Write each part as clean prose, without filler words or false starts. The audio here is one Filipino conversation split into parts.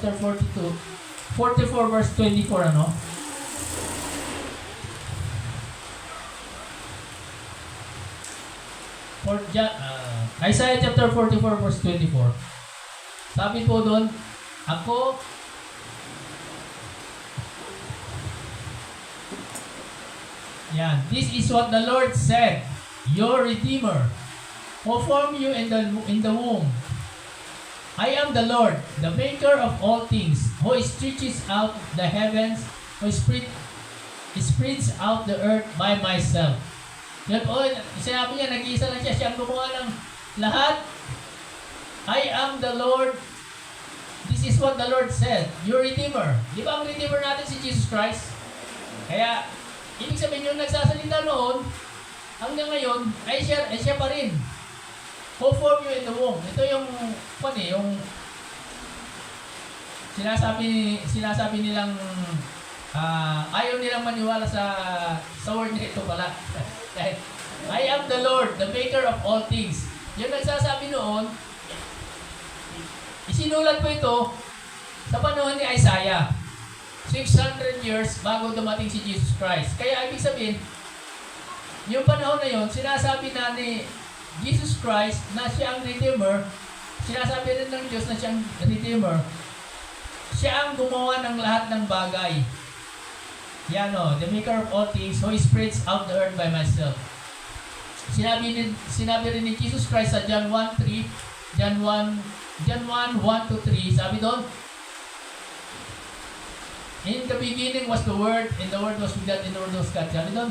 chapter 44 verse 24, ano? Isaiah chapter 44 verse 24. Sabi po doon, ako, yan, this is what the Lord said, your Redeemer, who formed you in the womb. I am the Lord, the maker of all things, who stretches out the heavens, who spreads out the earth by myself. Yan po, sinabi niya, nag-iisa lang siya, siyang gumawa ng lahat. I am the Lord, this is what the Lord said, your Redeemer. Di ba ang Redeemer natin si Jesus Christ? Kaya, ibig sabihin yung nagsasalita noon, hanggang ngayon, ay siya pa rin. Who formed you in the womb. Ito yung sinasabi nilang ayaw nilang maniwala sa word nito pala. I am the Lord, the maker of all things. Yung nagsasabi noon, isinulat po ito sa panahon ni Isaiah. 600 years bago dumating si Jesus Christ. Kaya ibig sabihin, yung panahon na yun, sinasabi na ni Jesus Christ na siya ang Redeemer, sinasabi rin ng Diyos na siya ang Redeemer, siya ang gumawa ng lahat ng bagay. Yan o, the maker of all things, who spreads out the earth by myself. Sinabi rin ni Jesus Christ sa John 1:3, John 1:1-3, sabi doon, in the beginning was the Word, and the Word was with God, and the Word was God. Sabi doon,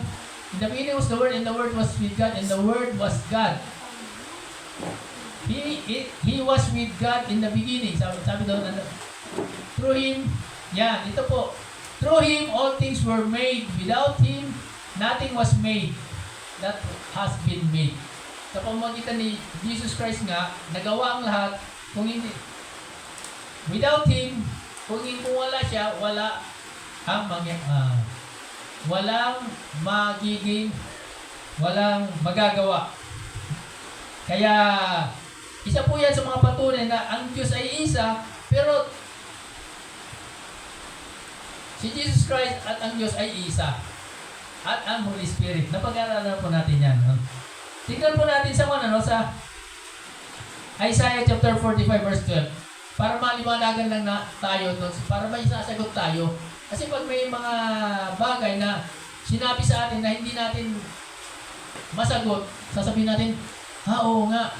in the beginning was the Word, and the Word was with God, and the Word was God. He was with God in the beginning. Sabi doon, through Him, yan, ito po, through Him all things were made. Without Him, nothing was made that has been made. Sa pamamagitan ni Jesus Christ nga, nagawa ang lahat. Kung hindi, without Him, kung wala siya, walang magagawa. Kaya, isa po yan sa mga patunay na ang Diyos ay isa, pero si Jesus Christ at ang Diyos ay isa. At ang Holy Spirit. Napag-aralan po natin yan. Tingnan po natin sa sa Isaiah chapter 45 verse 12. Para maliwanagan lang na tayo doon. Para may sasagot tayo. Kasi pag may mga bagay na sinabi sa atin na hindi natin masagot, sasabihin natin, oo nga.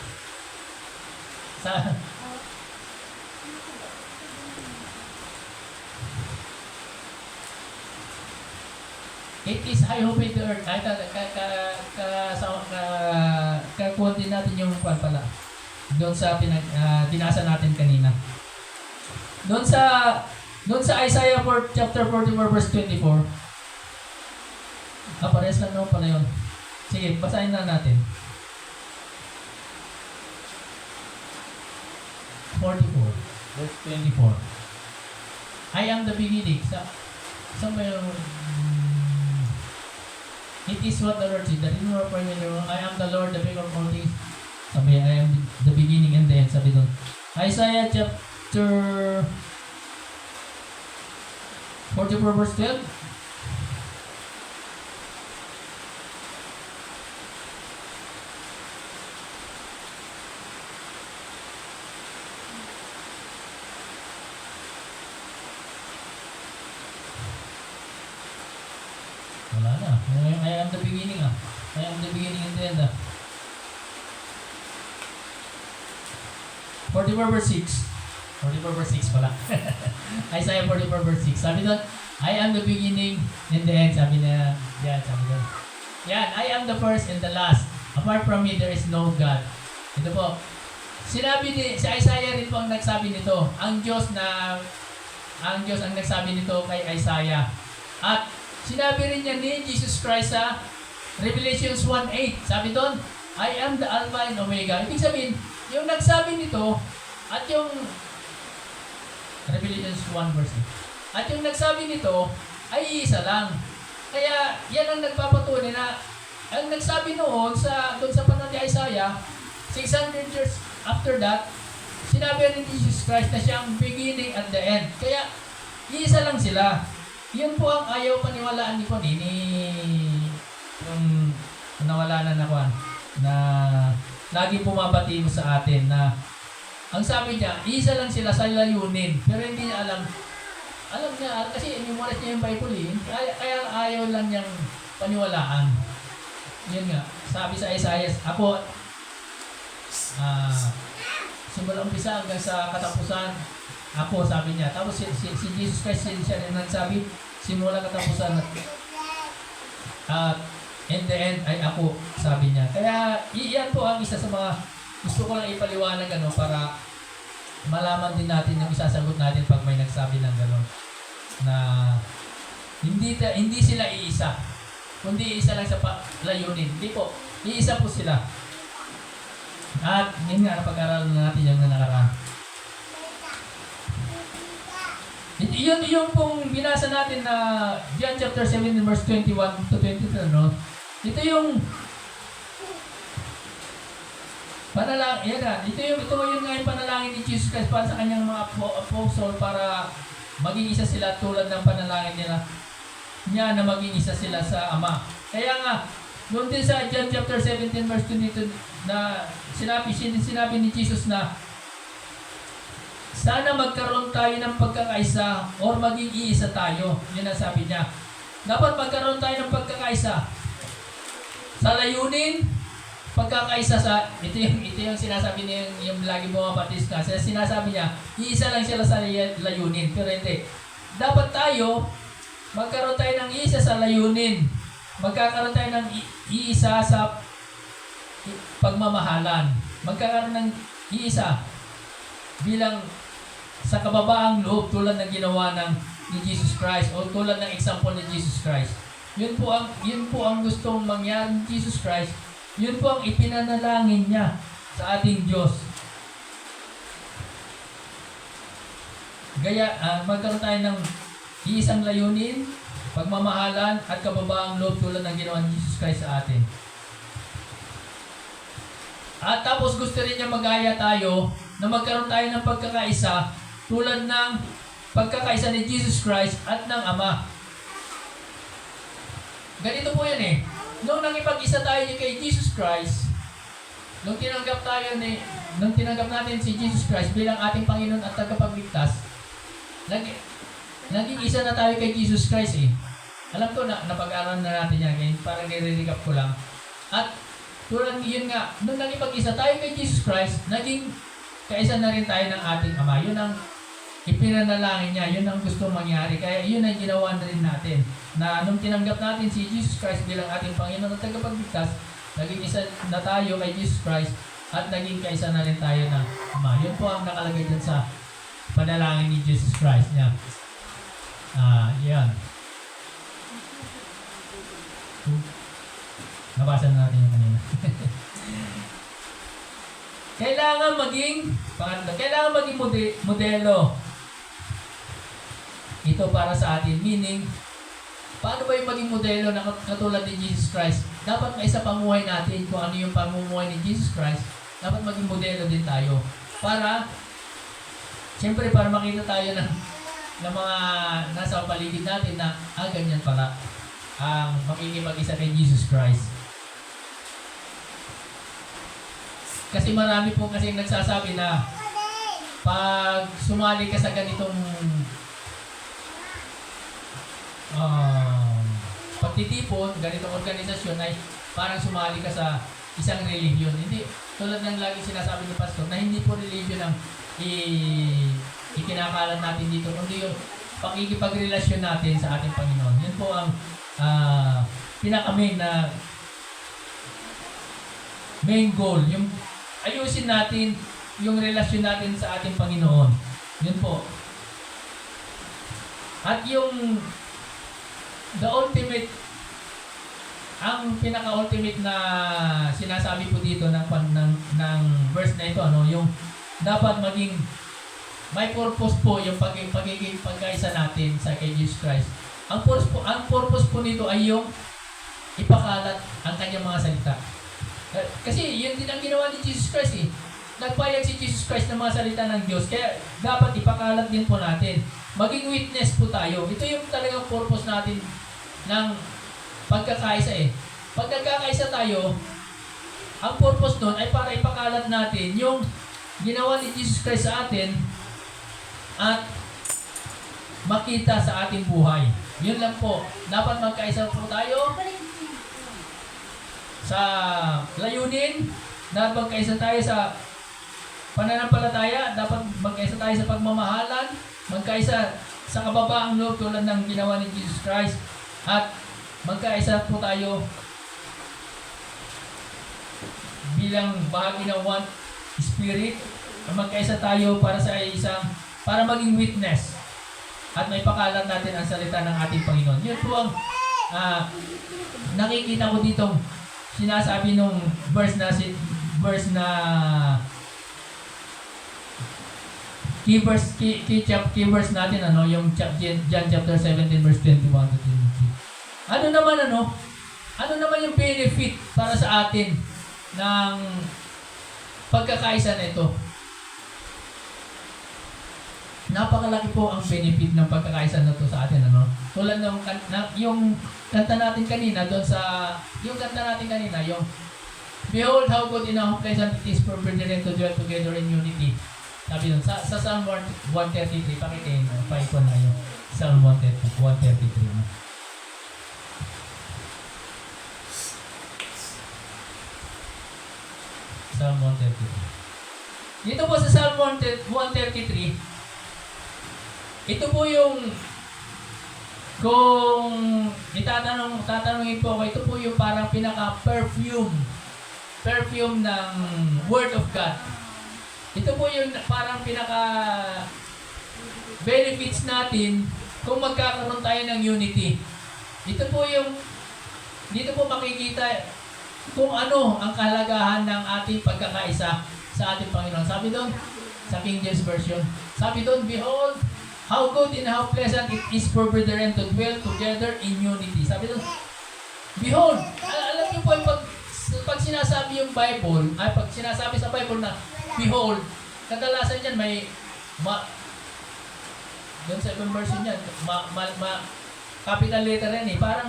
It is I hope in the earth. Ay, kakuha din natin yung kwan pala. Doon sa binasa natin kanina. Doon sa Isaiah chapter 44 verse 24. Pares lang naman pala yun. Sige, basahin na natin. 44 verse 24. I am the beginning. Saan ba yung it is what the Lord said. The Redeemer of I am the Lord, the maker of all things. Sabi, I am the beginning and the end. Sabi doon. Isaiah chapter 44 verse 12. Wala na. I am the beginning I am the beginning and the end 44 verse 6. 44 verse 6 pala. Isaiah 44 verse 6. Sabi doon, I am the beginning and the end. Sabi na, yan, sabi doon. Yan, I am the first and the last. Apart from me, there is no God. Ito po. Sinabi si Isaiah rin po ang nagsabi nito. Ang Diyos ang nagsabi nito kay Isaiah. At sinabi rin niya ni Jesus Christ sa Revelations 1:8. Sabi doon, I am the Alpha and Omega. Ibig sabihin, yung nagsabi nito at yung Revelations 1 verse 8. At yung nagsabi nito ay isa lang. Kaya yan ang nagpapatunay na ang nagsabi noon doon sa panahon ni Isaiah, 600 years after that, sinabi rin ni Jesus Christ na siya ang beginning at the end. Kaya, iisa lang sila. Yun po ang ayaw paniwalaan ni Juan, ni yung nawala na Juan, na lagi pumapati mo sa atin na ang sabi niya, isa lang sila sa layunin, pero hindi niya alam niya, kasi memorize niya yung Bible kaya ayaw lang niyang paniwalaan. Yun nga, sabi sa Isaiah, ako, simula umpisa hanggang sa katapusan, ako, sabi niya. Tapos si Jesus Christ, siya rin nagsabi, simula katapusan, in the end ay ako, sabi niya. Kaya, iyan po ang isa sa mga gusto ko lang ipaliwanag para malaman din natin yung isasagot natin pag may nagsabi ng gano'n. Na hindi sila iisa, kundi isa lang sa layunin. Hindi po, iisa po sila. At yun nga, napag-aralan natin yung nakaraan. Yun pong binasa natin na John chapter 7 verse 21 to 23, no? Ito yung panalangin, ito yung nga yung panalangin ni Jesus Christ para sa kanyang mga apostle para maging isa sila tulad ng panalangin niya na maging isa sila sa Ama. Kaya nga, doon din sa John chapter 17 verse 22 na sinabi ni Jesus na sana magkaroon tayo ng pagkakaisa or maging iisa tayo. Yun ang sabi niya. Dapat magkaroon tayo ng pagkakaisa sa layunin, pagkakaisa sa ito yung sinasabi niya yung lagi bumabatis ka. Sinasabi niya, iisa lang sila sa layunin, pero hindi. Dapat tayo magkaroon tayo ng iisa sa layunin. Magkakaroon tayo ng iisa sa pagmamahalan. Magkakaroon ng iisa bilang sa kababaang loob tulad ng ginawa ni Jesus Christ o tulad ng example ni Jesus Christ. Yun po ang gustong mangyari ni Jesus Christ. Yun po ang ipinanalangin niya sa ating Diyos. Gaya, magkaroon tayo ng iisang layunin, pagmamahalan at kababaang loob tulad ng ginawa ni Jesus Christ sa atin. At tapos gusto rin niya magaya tayo na magkaroon tayo ng pagkakaisa tulad ng pagkakaisa ni Jesus Christ at ng Ama. Ganito po yan Nung nakipag-isa tayo kay Jesus Christ, nung tinanggap natin si Jesus Christ bilang ating Panginoon at tagapagligtas, naging isa na tayo kay Jesus Christ Alam ko na napag-aralan na natin yan, parang nire-recap ko lang. At tulad yun nga, nung nakipag-isa tayo kay Jesus Christ, naging kaisa na rin tayo ng ating Ama. Yun ang ipinanalangin niya, yun ang gusto mangyari. Kaya yun ang ginawa na rin natin. Na nung tinanggap natin si Jesus Christ bilang ating Panginoon at tagapagligtas, naging isa na tayo kay Jesus Christ at naging kaisa na rin tayo ng Ama. Yun po ang nakalagay dyan sa panalangin ni Jesus Christ niya. Yan. Nabasa na natin yung kanina. Kailangan maging modelo. Ito para sa atin. Meaning, paano ba yung maging modelo na katulad ni Jesus Christ? Dapat may isa pamuhay natin kung ano yung pamumuhay ni Jesus Christ. Dapat maging modelo din tayo. Siyempre para makita tayo ng mga nasa paligid natin na, ganyan pala ang makikipag-isa kay Jesus Christ. Kasi marami po kasi nagsasabi na pag sumali ka sa ganitong pagtitipon, ganitong organisasyon ay parang sumali ka sa isang religion. Hindi, tulad ng lagi sinasabi ni Pastor, na hindi po religion ang ikinakalan natin dito, kundi yung pakikipagrelasyon natin sa ating Panginoon. Yun po ang pinaka-main na main goal. Yung ayusin natin yung relasyon natin sa ating Panginoon. Yun po. At yung ang pinaka-ultimate na sinasabi po dito ng verse na ito, yung dapat maging may purpose po yung pagiging pagkaisa natin sa kay Jesus Christ. Ang purpose po nito ay yung ipakalat ang kanyang mga salita. Kasi yun din ang ginawa ni Jesus Christ nagpayag si Jesus Christ ng mga salita ng Diyos. Kaya dapat ipakalat din po natin. Maging witness po tayo. Ito yung talagang purpose natin ng pagkakaisa eh. Pag nagkakaisa tayo, ang purpose nun ay para ipakalat natin yung ginawa ni Jesus Christ sa atin at makita sa ating buhay. Yun lang po. Dapat magkaisa po tayo sa layunin. Dapat magkaisa tayo sa pananampalataya. Dapat magkaisa tayo sa pagmamahalan. Magkaisa sa kababaang loob tulad ng ginawa ni Jesus Christ. At magkaisa po tayo bilang bahagi ng one spirit. Magkaisa tayo para maging witness at may pakalat natin ang salita ng ating Panginoon. Yun po ang nakikita ko ditong sinasabi nung verse na key verse natin, yung John chapter 17 verse 21 to 23. Ano naman yung benefit para sa atin ng pagkakaisa na ito? Napakalaki po ang benefit ng pagkakaisa na ito sa atin, Tulad ng yung kanta natin kanina yung Behold how good and how pleasant it is for brethren to dwell together in unity. Sabi doon, sa Psalm 133, pakitin, 5 na yun. Psalm 133. Psalm 133. Dito po sa Psalm 133, ito po yung kung tatanungin po ako, ito po yung parang pinaka-perfume ng Word of God. Ito po yung parang pinaka-benefits natin kung magkakaroon tayo ng unity. Dito po makikita kung ano ang kahalagahan ng ating pagkakaisa sa ating Panginoon. Sabi doon, sa King James Version, sabi doon, Behold, how good and how pleasant it is for brethren to dwell together in unity. Sabi doon, behold, alam niyo po, pag sinasabi yung Bible, pag sinasabi sa Bible na, behold, kadalasan yan doon sa ibang version yan, capital letter yan eh. Parang,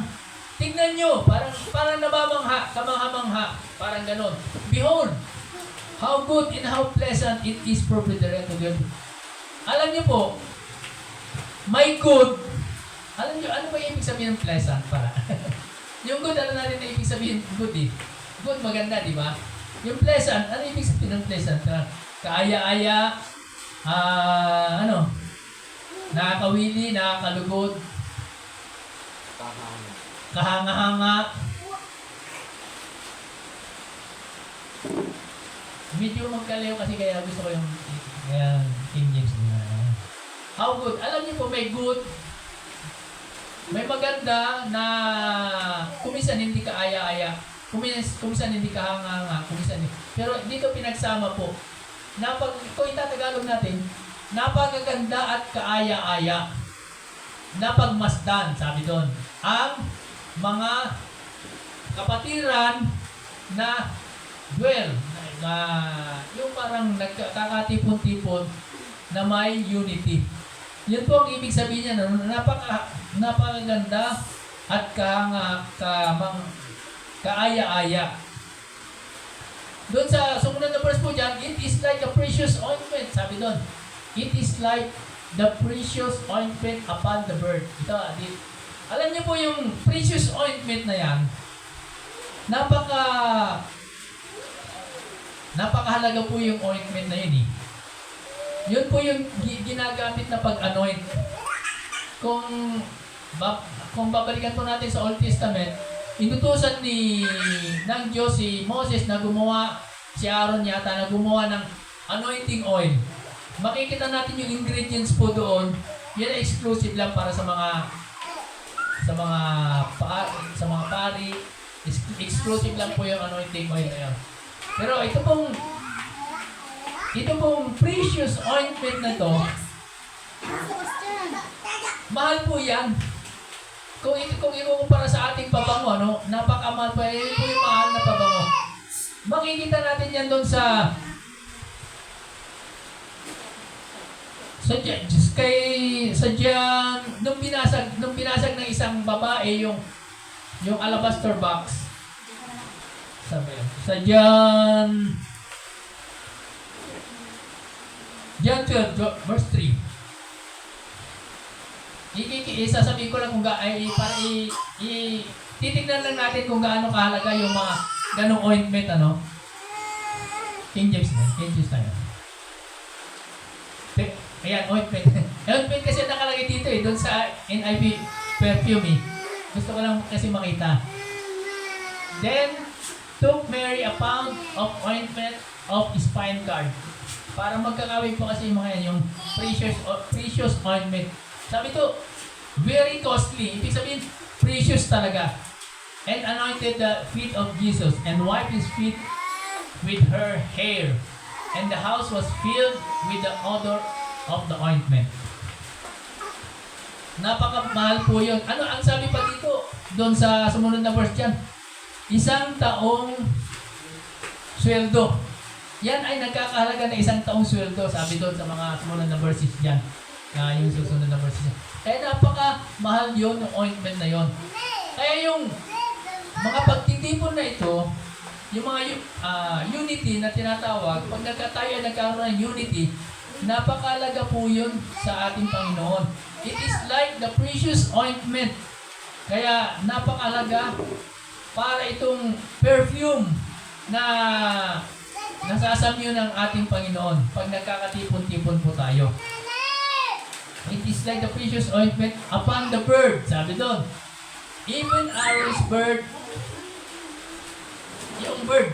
tignan nyo, parang nabamangha, kamangha-mangha, parang ganon. Behold, how good and how pleasant it is for brethren to dwell. Alam niyo po, may good. Alam niyo, ano ba yung ibig sabihin ng pleasant para? Yung good, alam natin na ibig sabihin good eh. Good, maganda, di ba? Yung pleasant, ano ibig sabihin ng pleasant? Kaaya-aya, nakakawili, nakakalugod, kahanga-hanga. Medyo magkalayo kasi kaya gusto ko yung King James. How good? Alam niyo po, may good, may maganda na kuminsan hindi kaaya-aya, kuminsan hindi kahanga-hanga, pero dito pinagsama po. Kung itatagalog natin, napakaganda at kaaya-aya, napagmasdan, sabi doon, ang mga kapatiran na dwell, yung parang nagkakatipon-tipon na may unity. Yun po ang ibig sabihin niya, napakaganda at kaaya-aya. Doon sa sumunod na verse po dyan, it is like a precious ointment. Sabi doon, it is like the precious ointment upon the bird. Alam niyo po yung precious ointment na yan, napakahalaga po yung ointment na yun eh. Yun po yung ginagamit na pag-anoint. Kung babalikan po natin sa Old Testament, inutusan ng Diyos si Moses na si Aaron yata na gumawa ng anointing oil. Makikita natin yung ingredients po doon. Yan ay exclusive lang para sa mga pari. Exclusive lang po yung anointing oil na yan. Pero ito pong precious ointment na to, mahal po yan. Kung ikukumpara sa ating pabango, napakamahal po. Ito po yung mahal na pabango. Makikita natin yan doon sa Sadyang nung binasag ng isang babae yung alabaster box. Sabi yun. John 12 verse 3. Isasabihin ko lang kung titignan lang natin kung gaano kahalaga yung mga ganong ointment, ano? King James tayo. Ayan, ointment. Ointment kasi nakalagay dito doon sa NIV perfume Gusto ko lang kasi makita. Then, took Mary a pound of ointment of spikenard. Para magkakawin po kasi yung mga yan, yung precious ointment. Sabi to, very costly. Ibig sabihin, precious talaga. And anointed the feet of Jesus and wiped his feet with her hair. And the house was filled with the odor of the ointment. Napakamahal po yun. Ano ang sabi pa dito? Doon sa sumunod na verse dyan. 1 taong sweldo. Yan ay nagkakahalaga na 1 taong sweldo. Sabi doon sa mga sumunod na verses dyan. Yung susunod na verses dyan. Kaya napakamahal yun, yung ointment na yun. Kaya yung mga pagtitipon na ito, yung mga unity na tinatawag, pag tayo ay nagkaroon ng unity, napakalaga po yun sa ating Panginoon. It is like the precious ointment. Kaya napakalaga para itong perfume na nasasamyo ng ating Panginoon pag nagkakatipon-tipon po tayo. It is like the precious ointment upon the bird. Sabi doon, even Aaron's bird, yung bird,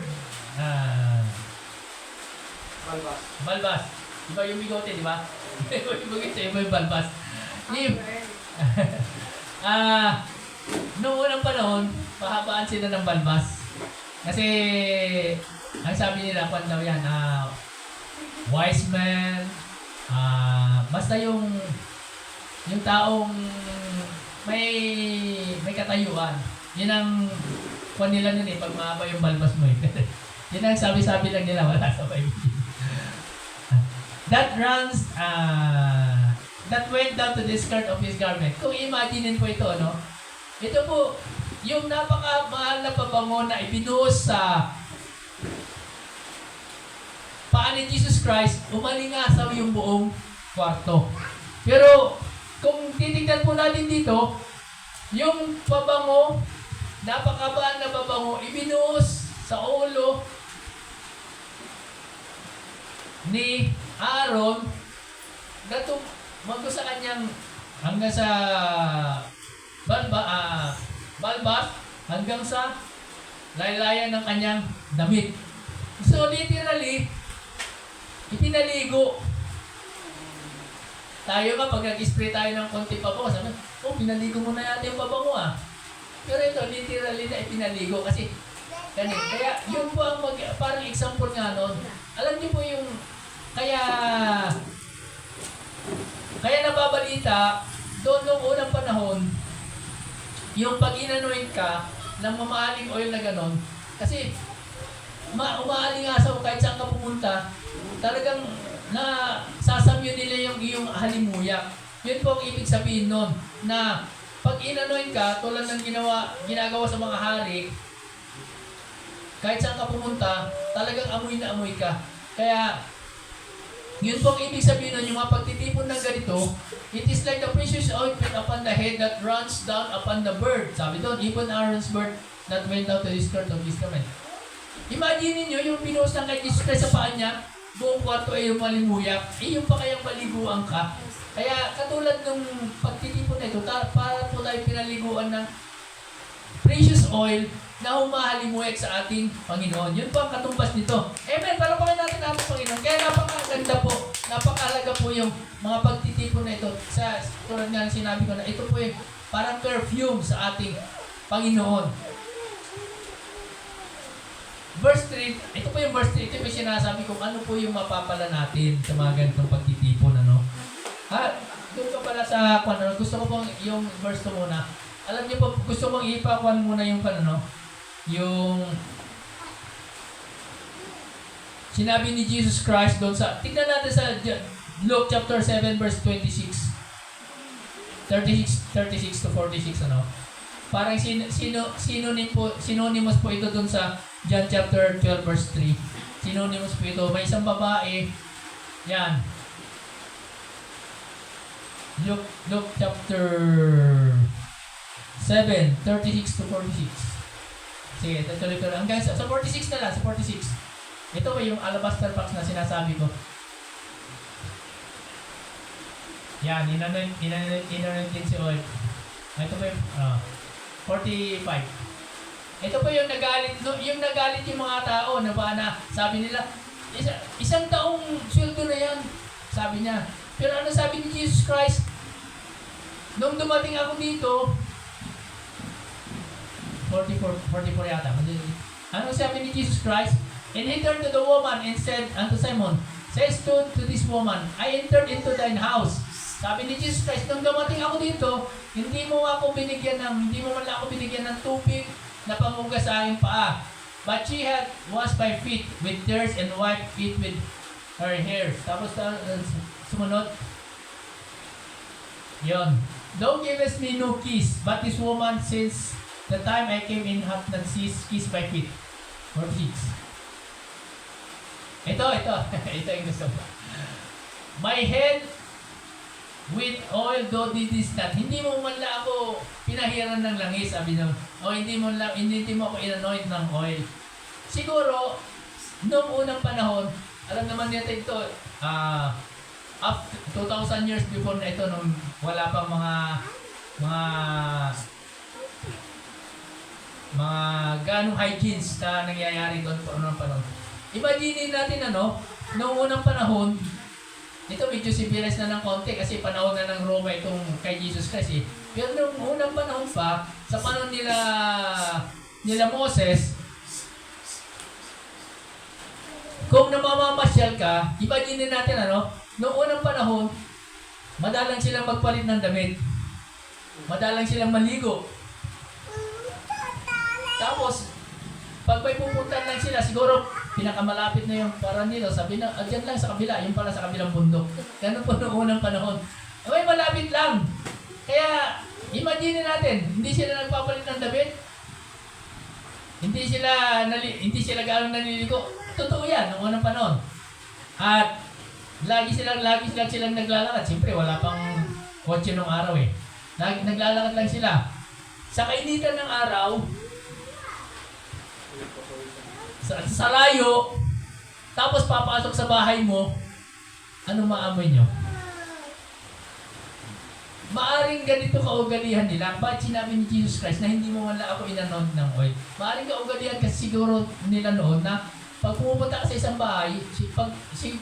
balbas. Iba yung bigote, di ba? Iba yung bigote, iba yung balbas. Noong unang panahon, pahabaan sila ng balbas. Kasi, ang sabi nila, kung daw yan, wise man, basta yung taong may katayuan. Yun ang kung nila nun pag mahaba yung balbas mo Yun ang sabi-sabi lang nila, wala sa Bible. That went down to the skirt of his garment. Kung imaginin po ito, no? Ito po, yung napakamahal na pabango na ibinuhos sa paa ni Jesus Christ, umalingasaw yung buong kwarto. Pero, kung titignan po natin dito, yung pabango, napakabaan na pabango, ibinuhos sa ulo ni Aaron, sa kanyang hanggang sa balbas, hanggang sa laylayan ng kanyang damit. So literally, ipinaligo. Tayo nga, pag nag-spray tayo ng konti pabango, sabi, pinaligo mo na yata yung pabango Pero ito, literally na ipinaligo kasi ganit. Kaya yun po ang parang example nga nun. Alam niyo po yung kaya nababalita doon nung unang panahon yung pag inanoint ka ng mamahaling oil na ganon kasi umaalingasaw kahit saan ka pumunta talagang sasamyo nila yung iyong halimuyak. Yun po ang ibig sabihin nun na pag inanoint ka tulad ng ginagawa sa mga hari kahit saan ka pumunta talagang amoy na amoy ka. Kaya yun po ang ibig sabihin nun, yung mga pagtitipon ng ganito, it is like the precious ointment upon the head that runs down upon the bird. Sabi doon, even Aaron's bird that went down to the skirt of his garment. Imagine niyo yung pinost ng kay Jesus Christ sa paa niya, buong kwarto ay yung malimuyak, yung pa kayang maliguan ka. Kaya katulad ng pagtitipon na ito, para po tayo pinaliguan ng precious oil na humahalimuyak sa ating Panginoon. Yun po ang katumbas nito. Amen. Palapakin natin ating Panginoon. Kaya napakaganda po, napakalaga po yung mga pagtitipon na ito. Tulad nga sinabi ko na ito po yung parang perfume sa ating Panginoon. Verse 3, ito po yung verse 3, ito yung sinasabi kung ano po yung mapapala natin sa mga ganitong pagtitipon. Doon ka pala sa gusto ko pong yung verse 2 muna. Alam niyo po, gusto kong ipakuan muna yung yung sinabi ni Jesus Christ doon sa, tignan natin sa Luke chapter 7 verse 26. 36 to 46 ano. Parang synonymous po ito dun sa John chapter 12 verse 3. Synonymous po ito. May isang babae. Yan. Luke chapter 7, 36 to 46. Sige, tuloy ko lang. Hanggang sa 46 na lang, sa 46. Ito ba yung alabaster box na sinasabi ko? Yan, inanoint din si Oil. Ito po yung 45. Ito po yung nagalit yung mga tao na ba na sabi nila, isang taong sweldo na yan, sabi niya. Pero ano sabi ni Jesus Christ? Nung dumating ako dito, 44 yata. Ano sabi ni Jesus Christ? And he turned to the woman and said unto Simon, says to this woman, I entered into thine house. Sabi ni Jesus Christ, nung dumating ako dito, hindi mo man lang ako binigyan ng tubig na panghugas sa aking paa. But she had washed my feet with tears and wiped it with her hair. Tapos sumunod, yon. Thou givest me no kiss, but this woman since the time I came in hath not ceased kiss my feet. Or feet. Ito yung gusto ko. My head with oil though didst not. Hindi mo man lang ako pinahiran ng langis, sabi niya. O hindi mo ako inanoint ng oil. Siguro, noong unang panahon, alam naman natin ito, up 2,000 years before na ito, nung wala pang mga ganong hygienes na nangyayari doon po noong panahon. Imagine natin noong unang panahon, ito medyo civilized na ng konti kasi panahon na ng Roma itong kay Jesus Christ eh. Pero noong unang panahon pa, sa panahon nila Moses, kung namamamasyal ka, imagine natin noong unang panahon, madalang silang magpalit ng damit. Madalang silang maligo. Tapos, pag may pupuntahan lang sila, siguro pinakamalapit na yung para nila, sabi na, dyan lang sa kabila, yung pala sa kabilang bundok. Ganun po noong unang panahon. May malapit lang. Kaya, imagine natin, hindi sila nagpapalit ng damit. Hindi sila gano'ng naliligo. Totoo yan, noong unang panahon. At, lagi silang naglalakad. Siyempre, wala pang kotse nung araw eh. Naglalakad lang sila. Sa kainitan ng araw, sa layo, tapos papasok sa bahay mo, ano maamoy nyo? Maaring ganito kaugalihan nila. Bakit sinabi ni Jesus Christ na hindi mo man lang ako inanoint ng oil? Maaring kaugalihan kasi siguro nila noon na pag pumupunta ka sa isang bahay,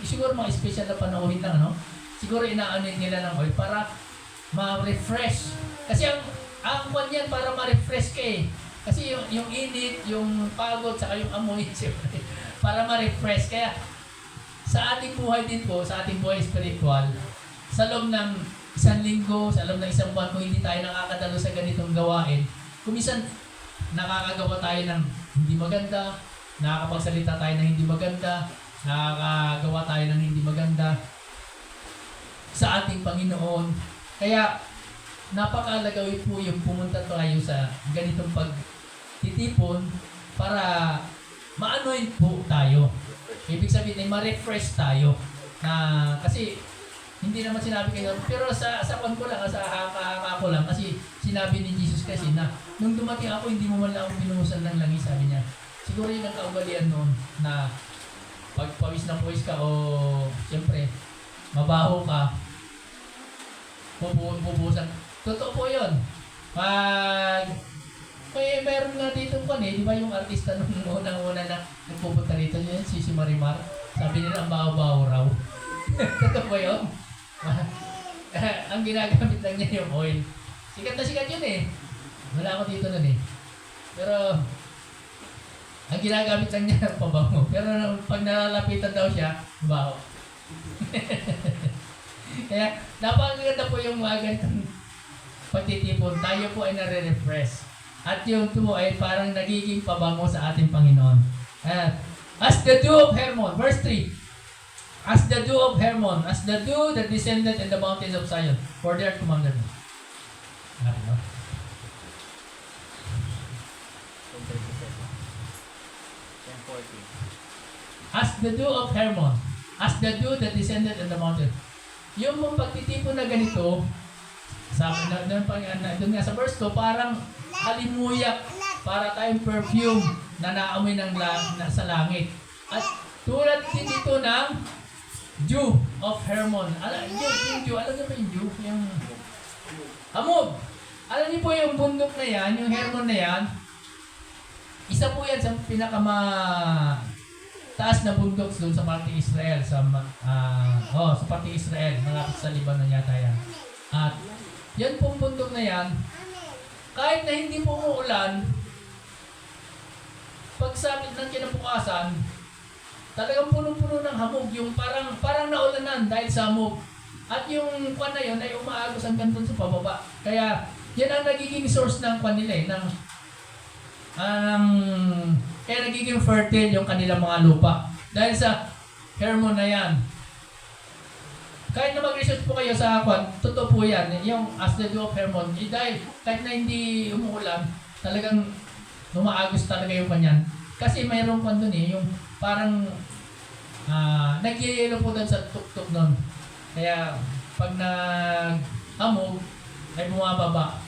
siguro mga special na panauhin lang, siguro inaanoint nila ng oil para ma-refresh. Kasi ang kwan yan para ma-refresh ka eh. Kasi yung init, yung pagod, saka yung amoy, para ma-refresh. Kaya sa ating buhay din po, sa ating buhay spiritual, sa loob ng isang linggo, sa loob ng isang buwan, kung hindi tayo nakakadalo sa ganitong gawain, kung minsan nakakagawa tayo ng hindi maganda, nakakapagsalita tayo ng hindi maganda, nakakagawa tayo ng hindi maganda sa ating Panginoon. Kaya napakalagawin po yung pumunta tayo sa ganitong pagtitipon para ma-anoint po tayo. Ibig sabihin ay ma-refresh tayo. Kasi hindi naman sinabi kayo, pero sa kwan ko lang, sa haka ko lang, kasi sinabi ni Jesus kasi na nung dumating ako, hindi mo man lang ako binuhusan ng langis, sabi niya. Siguro yun ang kaugalian noon na pag pawis na pawis ka o siyempre mabaho ka, pupusan. Totoo po yun. Meron nga dito po di ba yung artista nung unang-una na nagpupunta rito yun, si Marimar, sabi nila ang baho-baho raw. Totoo po yun? Ang ginagamit lang niya yung oil. Sikat na sikat yun eh. Wala ako dito nun eh. Pero, ang ginagamit lang niya ng pabango. Pero pag nalalapitan daw siya, baho. Kaya, napakaganda po yung mga ganitong pagtitipon. Tayo po ay nare-refresh. At yung ito ay parang nagiging pabango sa ating Panginoon. As the dew of Hermon, verse 3. as the dew of Hermon, as the dew that descended in the mountains of Zion, for their commanded me. Natin, no? As the dew of Hermon, as the dew that descended in the mountain. Yung mga pagtitipon na ganito, sabi doon nga sa verse 2, parang halimuyak, para tayong perfume na naamoy sa langit. At tulad din dito ng dew of Hermon. Yung dew, alam niyo ba yung dew? Yung hamog. Alam niyo po yung bundok na yan, yung Hermon na yan, isa po yan sa taas na bundok doon sa parting Israel, sa parting Israel, malapit sa Lebanon yata yan. At yan pong bundok na yan, kahit na hindi po umuulan, pagsapit ng kinabukasan, talagang punong-puno ng hamog, yung parang naulanan dahil sa hamog. At yung kwan na yun ay umaagos hanggang doon sa pababa. Kaya yan ang nagiging source ng kwan nila kaya nagiging fertile yung kanilang mga lupa. Dahil sa Hermon na yan. Kahit na mag-research po kayo sa kwan, totoo po yan. Yung as the dew of Hermon, dahil kahit na hindi umuulan, talagang umaagos talaga yung kanyan. Kasi mayroong kwan doon yung parang nagyayelo po doon sa tuktok doon. Kaya pag nag-hamog, ay bumababa.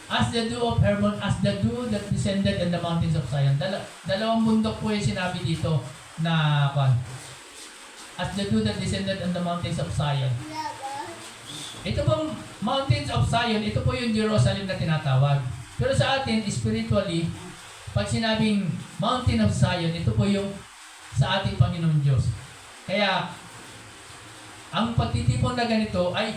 As the dew of Hermon, as the dew that descended in the mountains of Zion. Dalawang bundok po yung sinabi dito na kwan. As the dew that descended in the mountains of Zion. Ito pong mountains of Zion, ito po yung Jerusalem na tinatawag. Pero sa atin, spiritually, pag sinabing mountain of Zion, ito po yung sa ating Panginoon Diyos. Kaya, ang pagtitipon na ganito ay,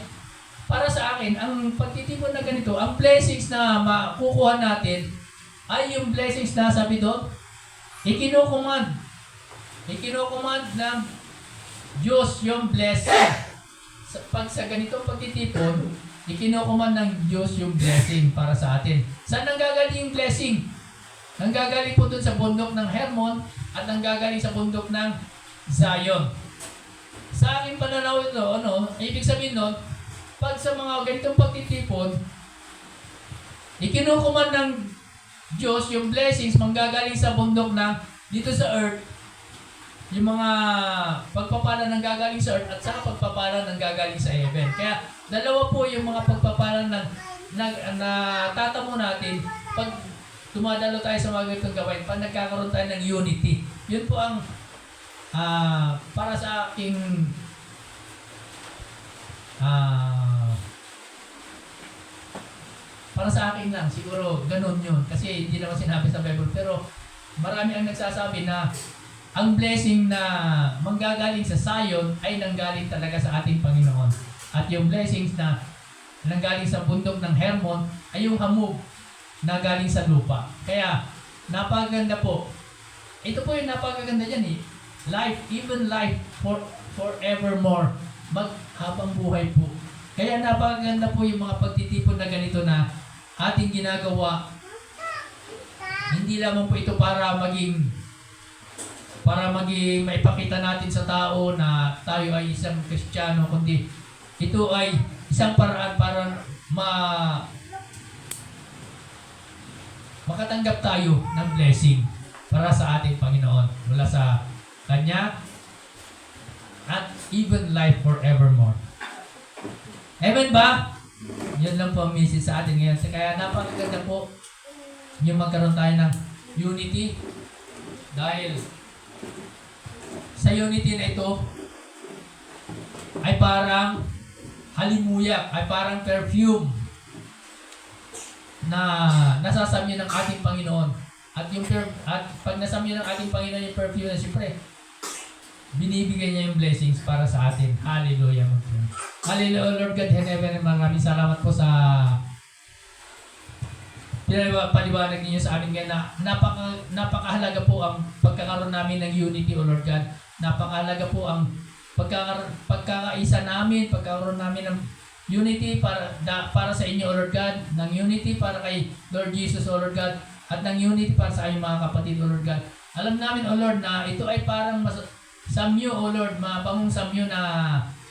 para sa akin, ang pagtitipon na ganito, ang blessings na makukuha natin, ay yung blessings na sabi doon, ikinocommand ng Diyos yung blessing. Pag sa ganitong pagtitipon, ikinocommand ng Diyos yung blessing para sa atin. Saan nanggagaling yung blessing? Nanggagaling po doon sa bundok ng Hermon at nanggagaling sa bundok ng Zion. Sa aking pananaw ito, ibig sabihin nun, pag sa mga ganitong pagtitipon, ikinocommand ng Diyos yung blessings manggagaling sa bundok ng dito sa earth, yung mga pagpapala nang gagaling sa earth at saka pagpapala nang gagaling sa heaven. Kaya dalawa po yung mga pagpapala na tatamo natin pag tumadalo tayo sa mga ganitong gawain, pag nagkakaroon tayo ng unity. Yun po ang para sa aking para sa akin lang, siguro ganun yun. Kasi hindi naman sinabi sa Bible. Pero marami ang nagsasabi na ang blessing na manggagaling sa Zion ay nanggaling talaga sa ating Panginoon. At yung blessings na nanggaling sa bundok ng Hermon ay yung hamog na galing sa lupa. Kaya, napakaganda po. Ito po yung napakaganda dyan Life, even life forevermore. Maghabang buhay po. Kaya napakaganda po yung mga pagtitipon na ganito na ating ginagawa. Hindi lamang po ito para maging maipakita natin sa tao na tayo ay isang Kristiyano, kundi ito ay isang paraan para makatanggap tayo ng blessing para sa ating Panginoon mula sa Kanya at even life forevermore. Amen ba? Yun lang po ang message sa atin ngayon. Kaya napakaganda po yung magkaroon tayo ng unity dahil sa unity na ito ay parang halimuyak, ay parang perfume na nasasamyo ng ating Panginoon. At pag nasamyo ng ating Panginoon yung perfume na siyempre, binibigay niya yung blessings para sa atin. Hallelujah. Hallelujah, Lord God in heaven. Maraming salamat po sa paliwanag ninyo sa amin ngayon na napakahalaga po ang pagkakaroon namin ng unity, O Lord God. Napakahalaga po ang pagkakaisa namin, pagkakaroon namin ng unity para sa inyo, O Lord God, ng unity para kay Lord Jesus, O Lord God, at ng unity para sa aming mga kapatid, O Lord God. Alam namin, O Lord, na ito ay parang samyo, O Lord, mga bangong samyo na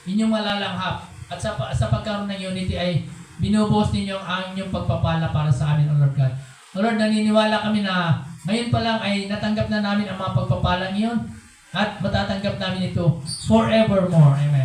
inyong malalanghap. At sa pagkaroon ng unity ay binubuhos ninyo ang inyong pagpapala para sa amin, O Lord God. O Lord, naniniwala kami na ngayon pa lang ay natanggap na namin ang mga pagpapalang iyon at matatanggap namin ito forevermore. Amen.